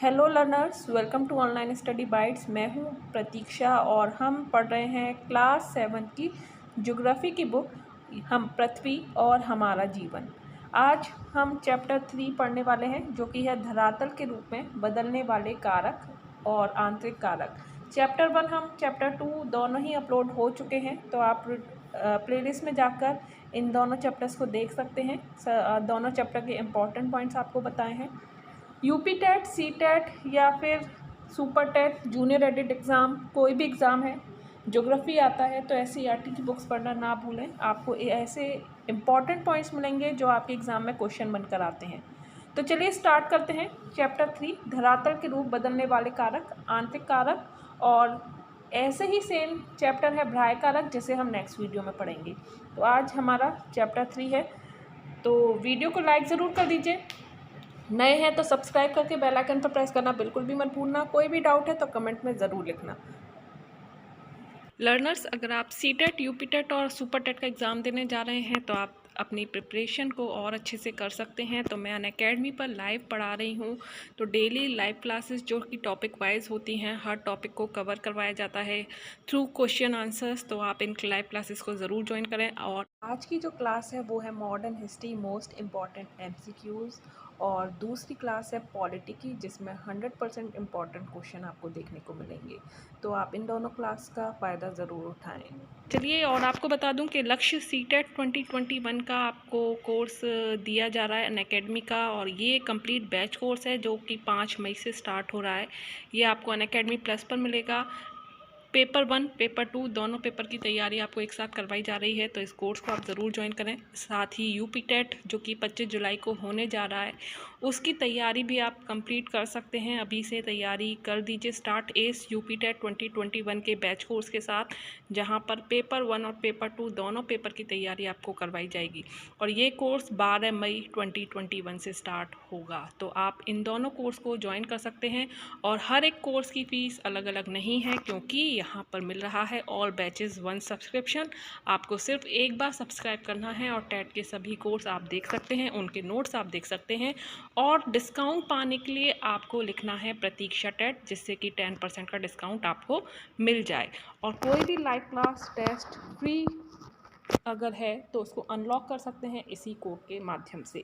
Hello learners, welcome to Online Study Bytes. मैं हूं प्रतीक्षा और हम पढ़ रहे हैं क्लास 7 की ज्योग्राफी की बुक हम पृथ्वी और हमारा जीवन। आज हम चैप्टर 3 पढ़ने वाले हैं जो कि है धरातल के रूप में बदलने वाले कारक और आंतरिक कारक। चैप्टर 1 हम चैप्टर 2 दोनों ही अपलोड हो चुके हैं, तो आप प्लेलिस्ट में जाकर इन दोनों चैप्टर्स को देख सकते हैं। दोनों चैप्टर के इम्पॉर्टेंट पॉइंट्स आपको बताए हैं। यूपी टेट, सी टेट या फिर super TET, junior aided exam, कोई भी एग्ज़ाम है, ज्योग्राफी आता है तो एससीईआरटी की बुक्स पढ़ना ना भूलें। आपको ऐसे इंपॉर्टेंट पॉइंट्स मिलेंगे जो आपके एग्ज़ाम में क्वेश्चन बनकर आते हैं। तो चलिए स्टार्ट करते हैं। चैप्टर 3 धरातल के रूप बदलने वाले कारक, आंतरिक कारक, और ऐसे ही सेम चैप्टर है भ्राय कारक, जिसे हम नेक्स्ट वीडियो में पढ़ेंगे। तो आज हमारा चैप्टर 3 है, तो वीडियो को लाइक ज़रूर कर दीजिए। नए हैं तो सब्सक्राइब करके बेल आइकन पर प्रेस करना बिल्कुल भी मत भूलना। कोई भी डाउट है तो कमेंट में ज़रूर लिखना। लर्नर्स, अगर आप सी टेट, यूपी टेट और सुपर टेट का एग्ज़ाम देने जा रहे हैं तो आप अपनी प्रिपरेशन को और अच्छे से कर सकते हैं। तो मैं अनअकैडमी पर लाइव पढ़ा रही हूँ, तो डेली लाइव क्लासेस जो कि टॉपिक वाइज होती हैं, हर टॉपिक को कवर करवाया जाता है थ्रू क्वेश्चन आंसर्स। तो आप इन लाइव क्लासेस को ज़रूर ज्वाइन करें। और आज की जो क्लास है वो है modern history most important MCQs, और दूसरी क्लास है पॉलिटी की, जिसमें 100% इम्पॉर्टेंट क्वेश्चन आपको देखने को मिलेंगे। तो आप इन दोनों क्लास का फ़ायदा ज़रूर उठाएं। चलिए, और आपको बता दूं कि लक्ष्य सीटेट 2021 का आपको कोर्स दिया जा रहा है अनअकैडमी का, और ये कंप्लीट बैच कोर्स है जो कि 5 मई से स्टार्ट हो रहा है। ये आपको अनअकैडमी प्लस पर मिलेगा। पेपर 1, पेपर 2 दोनों पेपर की तैयारी आपको एक साथ करवाई जा रही है, तो इस कोर्स को आप ज़रूर ज्वाइन करें। साथ ही यूपी टेट जो कि 25 जुलाई को होने जा रहा है, उसकी तैयारी भी आप कंप्लीट कर सकते हैं। अभी से तैयारी कर दीजिए स्टार्ट एस यूपी टेट 2021 के बैच कोर्स के साथ, जहां पर पेपर 1 और पेपर 2 दोनों पेपर की तैयारी आपको करवाई जाएगी। और ये कोर्स 12 मई 2021 से स्टार्ट होगा। तो आप इन दोनों कोर्स को ज्वाइन कर सकते हैं, और हर एक कोर्स की फ़ीस अलग अलग नहीं है, क्योंकि यहाँ पर मिल रहा है ऑल बैचेस 1 सब्सक्रिप्शन। आपको सिर्फ एक बार सब्सक्राइब करना है और टेट के सभी कोर्स आप देख सकते हैं, उनके नोट्स आप देख सकते हैं। और डिस्काउंट पाने के लिए आपको लिखना है प्रतीक्षा टेट, जिससे कि 10% का डिस्काउंट आपको मिल जाए। और कोई भी लाइव क्लास टेस्ट फ्री अगर है तो उसको अनलॉक कर सकते हैं इसी कोड के माध्यम से।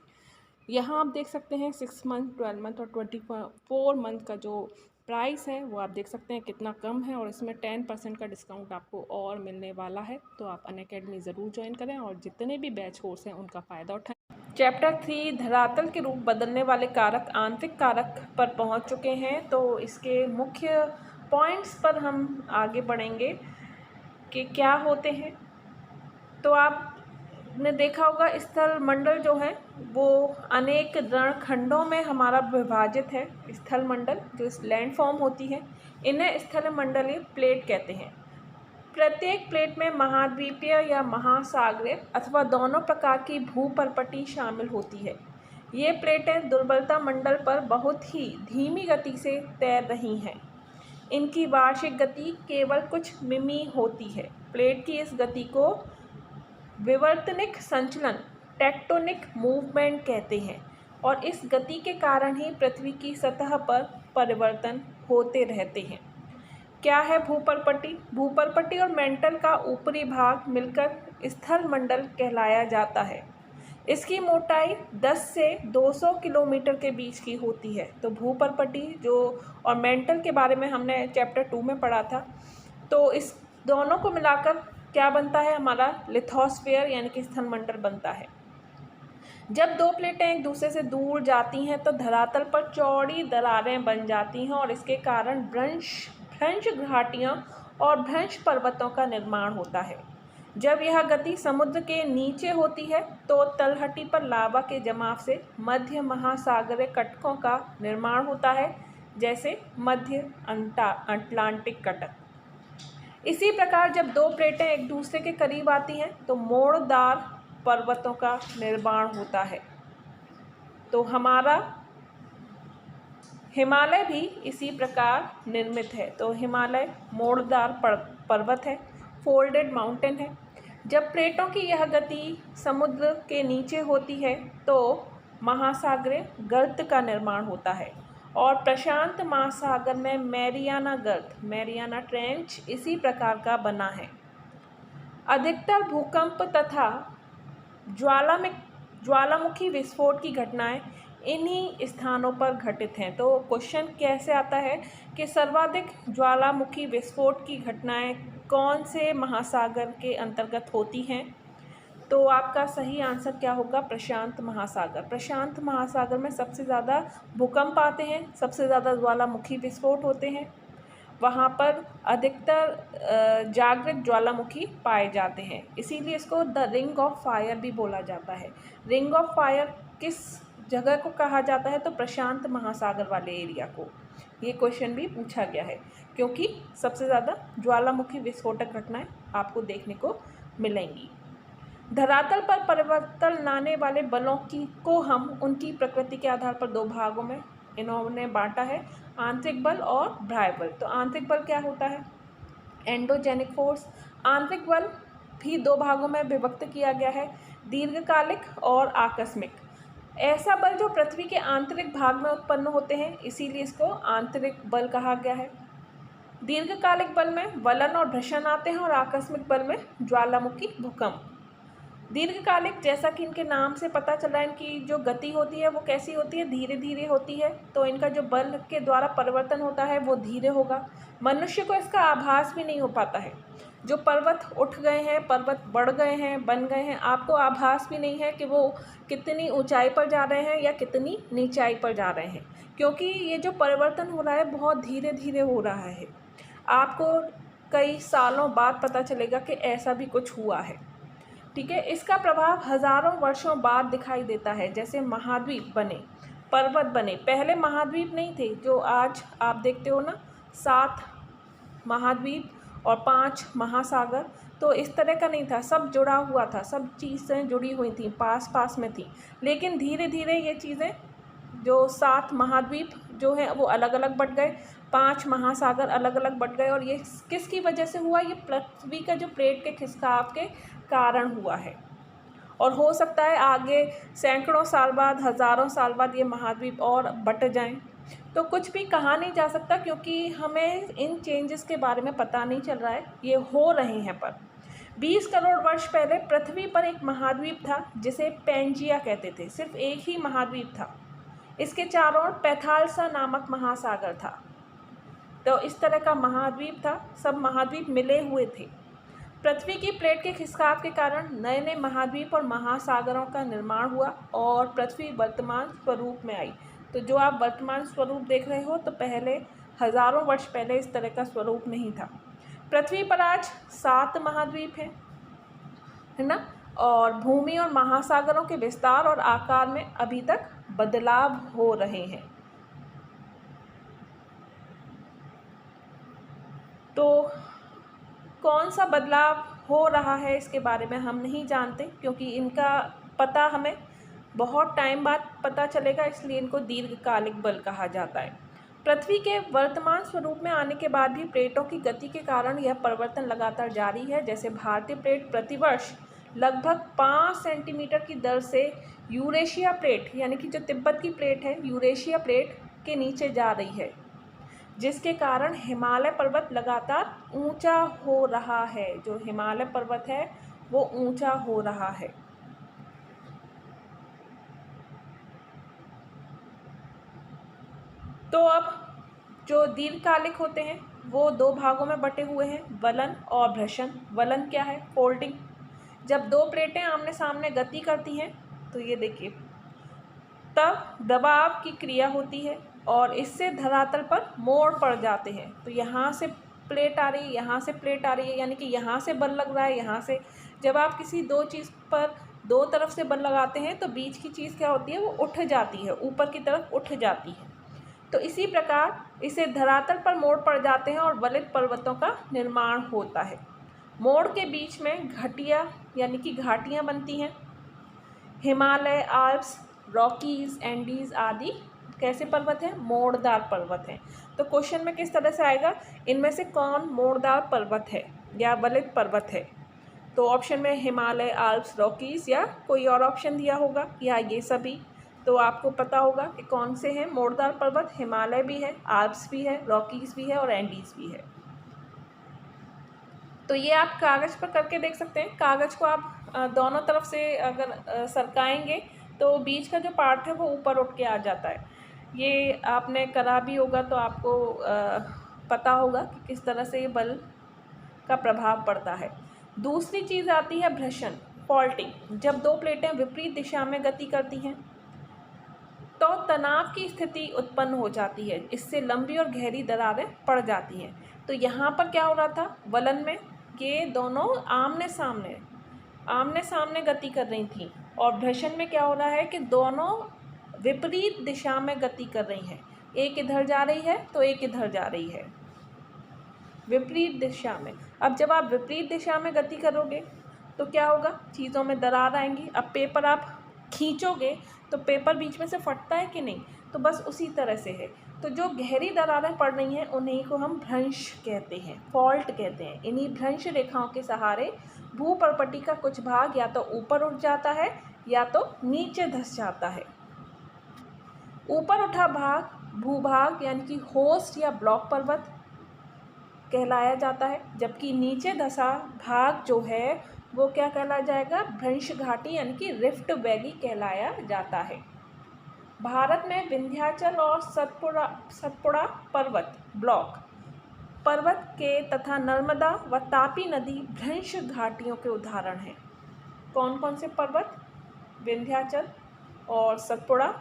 यहाँ आप देख सकते हैं 6 मंथ, 12 मंथ और 24 मंथ का जो प्राइस है वो आप देख सकते हैं कितना कम है, और इसमें 10% का डिस्काउंट आपको और मिलने वाला है। तो आप अनअकैडमी ज़रूर ज्वाइन करें और जितने भी बैच कोर्स हैं उनका फ़ायदा उठाएं। चैप्टर 3 धरातल के रूप बदलने वाले कारक, आंतरिक कारक पर पहुंच चुके हैं। तो इसके मुख्य पॉइंट्स पर हम आगे बढ़ेंगे कि क्या होते हैं। तो आपने देखा होगा स्थल मंडल जो है वो अनेक रणखंडों में हमारा विभाजित है। स्थल मंडल जो लैंड फॉर्म होती है, इन्हें स्थल मंडलीय प्लेट कहते हैं। प्रत्येक प्लेट में महाद्वीपीय या महासागरीय अथवा दोनों प्रकार की भूपर्पटी शामिल होती है। ये प्लेटें दुर्बलता मंडल पर बहुत ही धीमी गति से तैर रही हैं। इनकी वार्षिक गति केवल कुछ मिमी होती है। प्लेट की इस गति को विवर्तनिक संचलन, टेक्टोनिक मूवमेंट कहते हैं, और इस गति के कारण ही पृथ्वी की सतह पर परिवर्तन होते रहते हैं। क्या है भूपर्पटी? भूपर्पटी और मेंटल का ऊपरी भाग मिलकर स्थल मंडल कहलाया जाता है। इसकी मोटाई 10 से 200 किलोमीटर के बीच की होती है। तो भूपर्पटी जो और मेंटल के बारे में हमने चैप्टर 2 में पढ़ा था। तो इस दोनों को मिलाकर क्या बनता है? हमारा लिथोस्फीयर यानी कि स्थल मंडल बनता है। जब दो प्लेटें एक दूसरे से दूर जाती हैं तो धरातल पर चौड़ी दरारें बन जाती हैं, और इसके कारण भ्रंश घाटियाँ और भ्रंश पर्वतों का निर्माण होता है। जब यह गति समुद्र के नीचे होती है तो तलहटी पर लावा के जमाव से मध्य महासागरीय कटकों का निर्माण होता है, जैसे मध्य अटलांटिक कटक। इसी प्रकार जब दो प्लेटें एक दूसरे के करीब आती हैं तो मोड़दार पर्वतों का निर्माण होता है। तो हमारा हिमालय भी इसी प्रकार निर्मित है। तो हिमालय मोड़दार पर्वत है, फोल्डेड माउंटेन है। जब प्लेटों की यह गति समुद्र के नीचे होती है तो महासागरीय गर्त का निर्माण होता है, और प्रशांत महासागर में मैरियाना गर्त, मैरियाना ट्रेंच इसी प्रकार का बना है। अधिकतर भूकंप तथा ज्वालामुखी विस्फोट की घटनाएं इन्हीं स्थानों पर घटित हैं। तो क्वेश्चन कैसे आता है कि सर्वाधिक ज्वालामुखी विस्फोट की घटनाएं कौन से महासागर के अंतर्गत होती हैं? तो आपका सही आंसर क्या होगा? प्रशांत महासागर। प्रशांत महासागर में सबसे ज़्यादा भूकंप आते हैं, सबसे ज़्यादा ज्वालामुखी विस्फोट होते हैं, वहाँ पर अधिकतर जागृत ज्वालामुखी पाए जाते हैं, इसीलिए इसको द रिंग ऑफ फायर भी बोला जाता है। रिंग ऑफ फायर किस जगह को कहा जाता है? तो प्रशांत महासागर वाले एरिया को। ये क्वेश्चन भी पूछा गया है क्योंकि सबसे ज़्यादा ज्वालामुखी विस्फोटक घटनाएं आपको देखने को मिलेंगी। धरातल पर परिवर्तन लाने वाले बलों को हम उनकी प्रकृति के आधार पर दो भागों में इन्होंने बांटा है, आंतरिक बल और बाह्य बल। तो आंतरिक बल क्या होता है? Endogenic force. आंतरिक बल भी दो भागों में विभक्त किया गया है, दीर्घकालिक और आकस्मिक। ऐसा बल जो पृथ्वी के आंतरिक भाग में उत्पन्न होते हैं, इसीलिए इसको आंतरिक बल कहा गया है। दीर्घकालिक बल में वलन और घर्षण आते हैं और आकस्मिक बल में ज्वालामुखी भूकंप। दीर्घकालिक, जैसा कि इनके नाम से पता चला, इनकी जो गति होती है वो कैसी होती है? धीरे धीरे होती है, तो इनका जो बल के द्वारा परिवर्तन होता है वो धीरे होगा। मनुष्य को इसका आभास भी नहीं हो पाता है। जो पर्वत उठ गए हैं, पर्वत बढ़ गए हैं, बन गए हैं, आपको आभास भी नहीं है कि वो कितनी ऊंचाई पर जा रहे हैं या कितनी नीचाई पर जा रहे हैं, क्योंकि ये जो परिवर्तन हो रहा है बहुत धीरे धीरे हो रहा है। आपको कई सालों बाद पता चलेगा कि ऐसा भी कुछ हुआ है। ठीक है, इसका प्रभाव हजारों वर्षों बाद दिखाई देता है। जैसे महाद्वीप बने, पर्वत बने, पहले महाद्वीप नहीं थे जो आज आप देखते हो ना, 7 महाद्वीप और 5 महासागर, तो इस तरह का नहीं था, सब जुड़ा हुआ था, सब चीज़ें जुड़ी हुई थी, पास पास में थी। लेकिन धीरे धीरे ये चीज़ें, जो 7 महाद्वीप जो हैं वो अलग अलग बट गए, 5 महासागर अलग अलग बट गए, और ये किसकी वजह से हुआ? ये पृथ्वी का जो प्लेट के खिसकाव के कारण हुआ है। और हो सकता है आगे सैकड़ों साल बाद, हज़ारों साल बाद ये महाद्वीप और बट जाएं। तो कुछ भी कहा नहीं जा सकता क्योंकि हमें इन चेंजेस के बारे में पता नहीं चल रहा है, ये हो रहे हैं। पर 20 करोड़ वर्ष पहले पृथ्वी पर एक महाद्वीप था जिसे पैंजिया कहते थे। सिर्फ एक ही महाद्वीप था, इसके चारों ओर पैथालसा नामक महासागर था। तो इस तरह का महाद्वीप था, सब महाद्वीप मिले हुए थे। पृथ्वी की प्लेट के खिसकाव के कारण नए नए महाद्वीप और महासागरों का निर्माण हुआ और पृथ्वी वर्तमान स्वरूप में आई। तो जो आप वर्तमान स्वरूप देख रहे हो, तो पहले हज़ारों वर्ष पहले इस तरह का स्वरूप नहीं था। पृथ्वी पर आज 7 महाद्वीप हैं, है ना, और भूमि और महासागरों के विस्तार और आकार में अभी तक बदलाव हो रहे हैं। तो कौन सा बदलाव हो रहा है इसके बारे में हम नहीं जानते, क्योंकि इनका पता हमें बहुत टाइम बाद पता चलेगा, इसलिए इनको दीर्घकालिक बल कहा जाता है। पृथ्वी के वर्तमान स्वरूप में आने के बाद भी प्लेटों की गति के कारण यह परिवर्तन लगातार जारी है। जैसे भारतीय प्लेट प्रतिवर्ष लगभग 5 सेंटीमीटर की दर से यूरेशिया प्लेट, यानी कि जो तिब्बत की प्लेट है, यूरेशिया प्लेट के नीचे जा रही है, जिसके कारण हिमालय पर्वत लगातार ऊंचा हो रहा है। जो हिमालय पर्वत है वो ऊंचा हो रहा है। तो अब जो दीर्घकालिक होते हैं वो 2 भागों में बटे हुए हैं, वलन और घर्षण। वलन क्या है? फोल्डिंग। जब 2 प्लेटें आमने सामने गति करती हैं, तो ये देखिए, तब दबाव की क्रिया होती है और इससे धरातल पर मोड़ पड़ जाते हैं। तो यहाँ से प्लेट आ रही है, यहाँ से प्लेट आ रही है, यानी कि यहाँ से बल लग रहा है, यहाँ से। जब आप किसी 2 चीज़ पर 2 तरफ से बल लगाते हैं तो बीच की चीज़ क्या होती है? वो उठ जाती है, ऊपर की तरफ उठ जाती है। तो इसी प्रकार इसे धरातल पर मोड़ पड़ जाते हैं और वलित पर्वतों का निर्माण होता है। मोड़ के बीच में घटिया यानी कि घाटियाँ बनती हैं। हिमालय, आल्प्स, रॉकीज, एंडीज आदि कैसे पर्वत हैं? मोड़दार पर्वत हैं। तो क्वेश्चन में किस तरह से आएगा? इनमें से कौन मोड़दार पर्वत है या वलित पर्वत है? तो ऑप्शन में हिमालय, आल्प्स, रॉकीज, या कोई और ऑप्शन दिया होगा, या ये सभी। तो तो आपको पता होगा कि कौन से हैं मोड़दार पर्वत। हिमालय भी है, आल्प्स भी है, रॉकीज भी है और एंडीज भी है। तो ये आप कागज़ पर करके देख सकते हैं। कागज़ को आप दोनों तरफ से अगर सरकाएंगे तो बीच का जो पार्ट है वो ऊपर उठ के आ जाता है। ये आपने करा भी होगा तो आपको पता होगा कि किस तरह से ये बल का प्रभाव पड़ता है। दूसरी चीज़ आती है घर्षण, फॉल्टिंग। जब दो प्लेटें विपरीत दिशा में गति करती हैं तो तनाव की स्थिति उत्पन्न हो जाती है। इससे लंबी और गहरी दरारें पड़ जाती हैं। तो यहाँ पर क्या हो रहा था, वलन में ये दोनों आमने सामने गति कर रही थी, और घर्षण में क्या हो रहा है कि दोनों विपरीत दिशा में गति कर रही हैं। एक इधर जा रही है तो एक इधर जा रही है, विपरीत दिशा में। अब जब आप विपरीत दिशा में गति करोगे तो क्या होगा, चीज़ों में दरार आएंगी। अब पेपर आप खींचोगे तो पेपर बीच में से फटता है कि नहीं, तो बस उसी तरह से है। तो जो गहरी दरारें पड़ रही हैं उन्हीं को हम भ्रंश कहते हैं, फॉल्ट कहते हैं। इन्हीं भ्रंश रेखाओं के सहारे भूपर्पटी का कुछ भाग या तो ऊपर उठ जाता है या तो नीचे धंस जाता है। ऊपर उठा भाग भूभाग यानी कि होस्ट या ब्लॉक पर्वत कहलाया जाता है, जबकि नीचे धंसा भाग जो है वो क्या कहलाया जाएगा, भ्रंश घाटी यानी कि रिफ्ट वैली कहलाया जाता है। भारत में विंध्याचल और सतपुड़ा पर्वत ब्लॉक पर्वत के तथा नर्मदा व तापी नदी भ्रंश घाटियों के उदाहरण हैं। कौन कौन से पर्वत, विंध्याचल और सतपुड़ा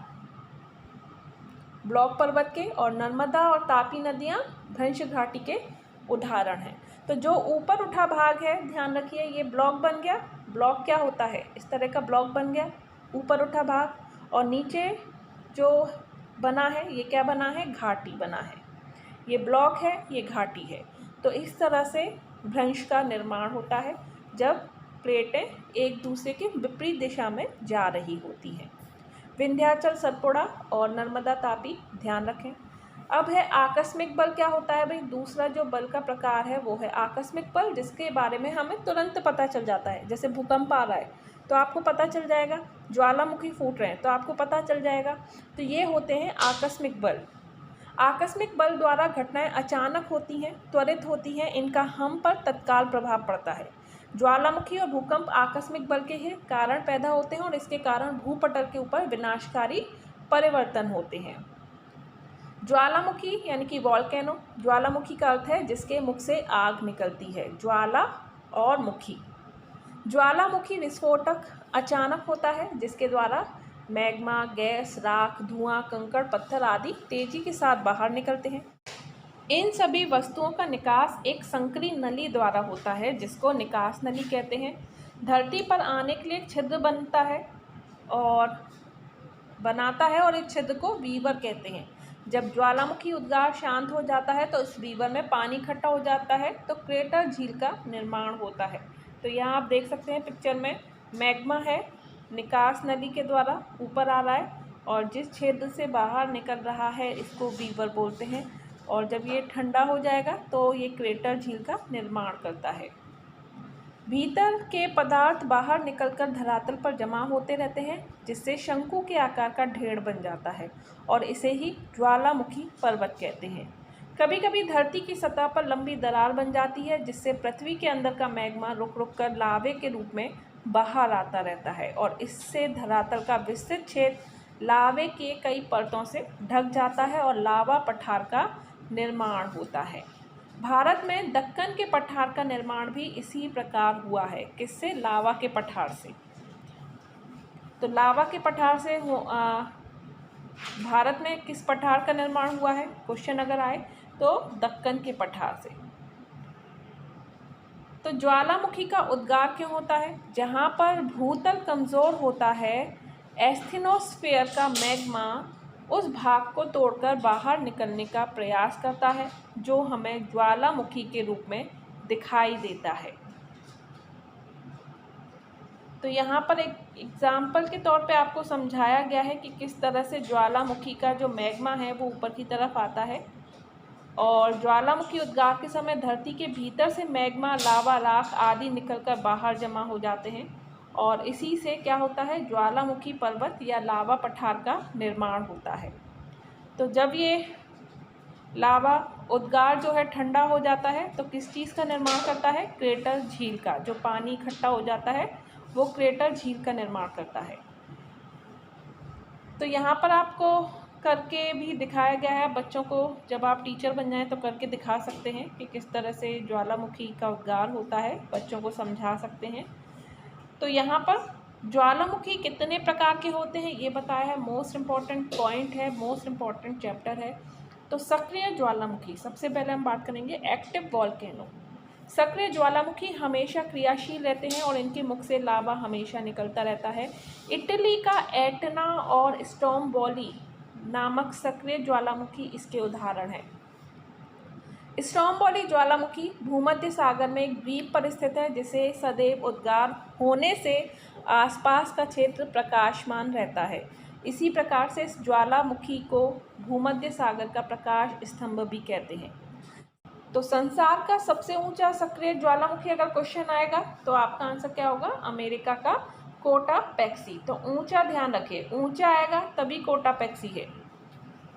ब्लॉक पर्वत के, और नर्मदा और तापी नदियाँ भ्रंश घाटी के उदाहरण हैं। तो जो ऊपर उठा भाग है, ध्यान रखिए, ये ब्लॉक बन गया। ब्लॉक क्या होता है, इस तरह का ब्लॉक बन गया ऊपर उठा भाग, और नीचे जो बना है ये क्या बना है, घाटी बना है। ये ब्लॉक है, ये घाटी है। तो इस तरह से भ्रंश का निर्माण होता है जब प्लेटें एक दूसरे के विपरीत दिशा में जा रही होती हैं। विंध्याचल, सतपुड़ा और नर्मदा तापी ध्यान रखें। अब है आकस्मिक बल। क्या होता है भाई, दूसरा जो बल का प्रकार है वो है आकस्मिक बल, जिसके बारे में हमें तुरंत पता चल जाता है। जैसे भूकंप आ रहा है तो आपको पता चल जाएगा, ज्वालामुखी फूट रहे हैं तो आपको पता चल जाएगा। तो ये होते हैं आकस्मिक बल। आकस्मिक बल द्वारा घटनाएं अचानक होती हैं, त्वरित होती हैं, इनका हम पर तत्काल प्रभाव पड़ता है। ज्वालामुखी और भूकंप आकस्मिक बल के ही कारण पैदा होते हैं और इसके कारण भूपटल के ऊपर विनाशकारी परिवर्तन होते हैं। ज्वालामुखी यानी कि वॉल्केनो, ज्वालामुखी का अर्थ है जिसके मुख से आग निकलती है, ज्वाला और मुखी। ज्वालामुखी विस्फोटक अचानक होता है जिसके द्वारा मैग्मा, गैस, राख, धुआं, कंकड़, पत्थर आदि तेजी के साथ बाहर निकलते हैं। इन सभी वस्तुओं का निकास एक संकरी नली द्वारा होता है जिसको निकास नली कहते हैं। धरती पर आने के लिए एक छिद्र बनाता है और इस छिद्र को वीवर कहते हैं। जब ज्वालामुखी उद्गार शांत हो जाता है तो इस वीवर में पानी इकट्ठा हो जाता है तो क्रेटर झील का निर्माण होता है। तो यहाँ आप देख सकते हैं पिक्चर में मैग्मा है, निकास नली के द्वारा ऊपर आ रहा है और जिस छिद्र से बाहर निकल रहा है इसको वीवर बोलते हैं, और जब ये ठंडा हो जाएगा तो ये क्रेटर झील का निर्माण करता है। भीतर के पदार्थ बाहर निकलकर धरातल पर जमा होते रहते हैं जिससे शंकु के आकार का ढेर बन जाता है और इसे ही ज्वालामुखी पर्वत कहते हैं। कभी कभी धरती की सतह पर लंबी दरार बन जाती है जिससे पृथ्वी के अंदर का मैग्मा रुक रुक कर लावे के रूप में बाहर आता रहता है और इससे धरातल का विस्तृत क्षेत्र लावे के कई परतों से ढक जाता है और लावा पठार का निर्माण होता है। भारत में दक्कन के पठार का निर्माण भी इसी प्रकार हुआ है। किससे? लावा के पठार से। तो लावा के पठार से भारत में किस पठार का निर्माण हुआ है, क्वेश्चन अगर आए तो दक्कन के पठार से। तो ज्वालामुखी का उद्गार क्यों होता है? जहाँ पर भूतल कमज़ोर होता है, एस्थेनोस्फीयर का मैग्मा उस भाग को तोड़कर बाहर निकलने का प्रयास करता है जो हमें ज्वालामुखी के रूप में दिखाई देता है। तो यहाँ पर एक एग्जाम्पल के तौर पे आपको समझाया गया है कि किस तरह से ज्वालामुखी का जो मैग्मा है वो ऊपर की तरफ आता है और ज्वालामुखी उद्गार के समय धरती के भीतर से मैग्मा, लावा, राख आदि निकलकर बाहर जमा हो जाते हैं और इसी से क्या होता है, ज्वालामुखी पर्वत या लावा पठार का निर्माण होता है। तो जब ये लावा उद्गार जो है ठंडा हो जाता है तो किस चीज़ का निर्माण करता है, क्रेटर झील का। जो पानी इकट्ठा हो जाता है वो क्रेटर झील का निर्माण करता है। तो यहाँ पर आपको करके भी दिखाया गया है, बच्चों को जब आप टीचर बन जाएं तो करके दिखा सकते हैं कि किस तरह से ज्वालामुखी का उद्गार होता है, बच्चों को समझा सकते हैं। तो यहाँ पर ज्वालामुखी कितने प्रकार के होते हैं ये बताया है, मोस्ट इम्पॉर्टेंट पॉइंट है, मोस्ट इम्पॉर्टेंट चैप्टर है। तो सक्रिय ज्वालामुखी, सबसे पहले हम बात करेंगे एक्टिव वॉल्केनो। सक्रिय ज्वालामुखी हमेशा क्रियाशील रहते हैं और इनके मुख से लावा हमेशा निकलता रहता है। इटली का एटना और स्ट्रोम्बोली नामक सक्रिय ज्वालामुखी इसके उदाहरण हैं। स्ट्रोम्बोली ज्वालामुखी भूमध्य सागर में एक द्वीप पर स्थित है, जिसे सदैव उद्गार होने से आसपास का क्षेत्र प्रकाशमान रहता है। इसी प्रकार से इस ज्वालामुखी को भूमध्य सागर का प्रकाश स्तंभ भी कहते हैं। तो संसार का सबसे ऊंचा सक्रिय ज्वालामुखी अगर क्वेश्चन आएगा तो आपका आंसर क्या होगा, अमेरिका का कोटापेक्सी। तो ऊंचा ध्यान रखिए, ऊंचा आएगा तभी कोटापेक्सी है।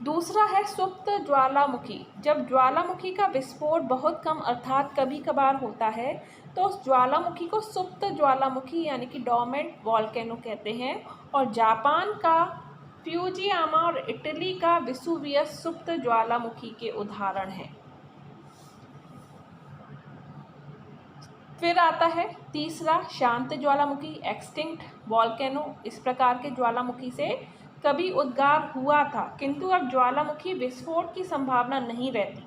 दूसरा है सुप्त ज्वालामुखी। जब ज्वालामुखी का विस्फोट बहुत कम अर्थात कभी कभार होता है तो उस ज्वालामुखी को सुप्त ज्वालामुखी यानी कि डोर्मेंट वॉल्केनो कहते हैं। और जापान का फ्यूजियामा और इटली का वेसुवियस सुप्त ज्वालामुखी के उदाहरण हैं। फिर आता है तीसरा शांत ज्वालामुखी, एक्सटिंक्ट वॉल्केनो। इस प्रकार के ज्वालामुखी से कभी उद्गार हुआ था किंतु अब ज्वालामुखी विस्फोट की संभावना नहीं रहती।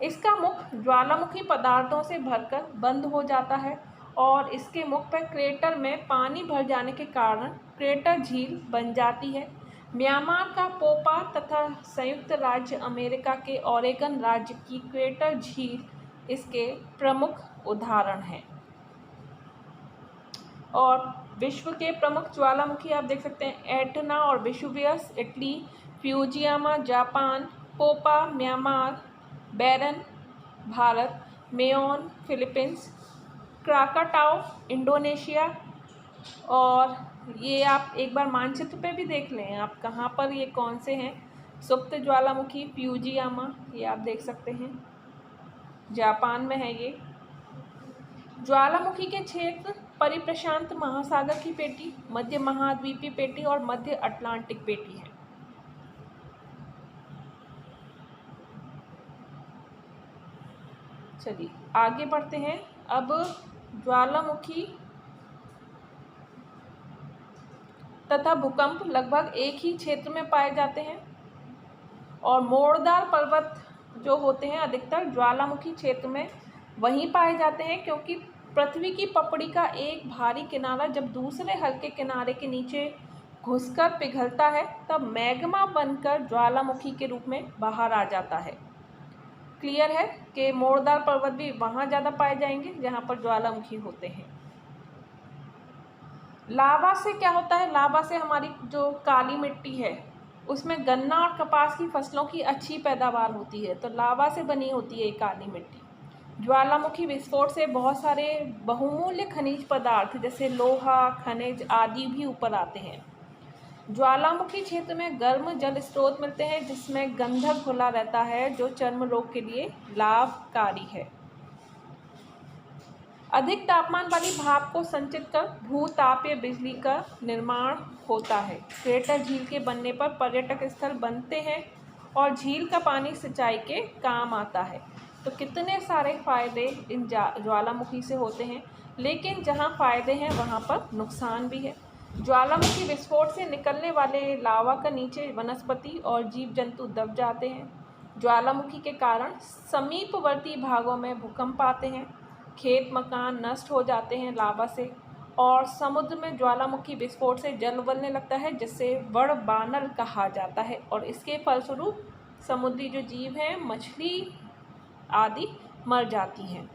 इसका मुख ज्वालामुखी पदार्थों से भरकर बंद हो जाता है और इसके मुख पर क्रेटर में पानी भर जाने के कारण क्रेटर झील बन जाती है। म्यांमार का पोपा तथा संयुक्त राज्य अमेरिका के ओरेगन राज्य की क्रेटर झील इसके प्रमुख उदाहरण हैं। और विश्व के प्रमुख ज्वालामुखी आप देख सकते हैं, एटना और Vesuvius Italy, Fujiyama Japan, Popa Myanmar, Barren Bharat, Mayon Philippines, Krakatoa Indonesia. और ये आप एक बार मानचित्र पे भी देख लें आप कहाँ पर ये कौन से हैं। सुप्त ज्वालामुखी फ्यूजियामा ये आप देख सकते हैं, जापान में है ये। ज्वालामुखी के क्षेत्र परिप्रशांत महासागर की पेटी, मध्य महाद्वीपीय पेटी और मध्य अटलांटिक पेटी है। चलिए आगे बढ़ते हैं। अब ज्वालामुखी तथा भूकंप लगभग एक ही क्षेत्र में पाए जाते हैं और मोड़दार पर्वत जो होते हैं अधिकतर ज्वालामुखी क्षेत्र में वहीं पाए जाते हैं, क्योंकि पृथ्वी की पपड़ी का एक भारी किनारा जब दूसरे हल्के किनारे के नीचे घुसकर पिघलता है तब मैग्मा बनकर ज्वालामुखी के रूप में बाहर आ जाता है। क्लियर है कि मोड़दार पर्वत भी वहाँ ज़्यादा पाए जाएंगे जहाँ पर ज्वालामुखी होते हैं। लावा से क्या होता है, लावा से हमारी जो काली मिट्टी है उसमें गन्ना और कपास की फसलों की अच्छी पैदावार होती है, तो लावा से बनी होती है काली मिट्टी। ज्वालामुखी विस्फोट से बहुत सारे बहुमूल्य खनिज पदार्थ जैसे लोहा, खनिज आदि भी ऊपर आते हैं। ज्वालामुखी क्षेत्र में गर्म जल स्रोत मिलते हैं जिसमें गंधक घुला रहता है जो चर्म रोग के लिए लाभकारी है। अधिक तापमान वाली भाप को संचित कर भूतापीय बिजली का निर्माण होता है। क्रेटर झील के बनने पर पर्यटक स्थल बनते हैं और झील का पानी सिंचाई के काम आता है। तो कितने सारे फायदे इन ज्वालामुखी से होते हैं, लेकिन जहां फायदे हैं वहां पर नुकसान भी है। ज्वालामुखी विस्फोट से निकलने वाले लावा का नीचे वनस्पति और जीव जंतु दब जाते हैं। ज्वालामुखी के कारण समीपवर्ती भागों में भूकंप आते हैं, खेत मकान नष्ट हो जाते हैं लावा से, और समुद्र में ज्वालामुखी विस्फोट से जल उबलने लगता है जिससे बड़बानर कहा जाता है, और इसके फलस्वरूप समुद्री जो जीव हैं, मछली आदि मर जाती हैं।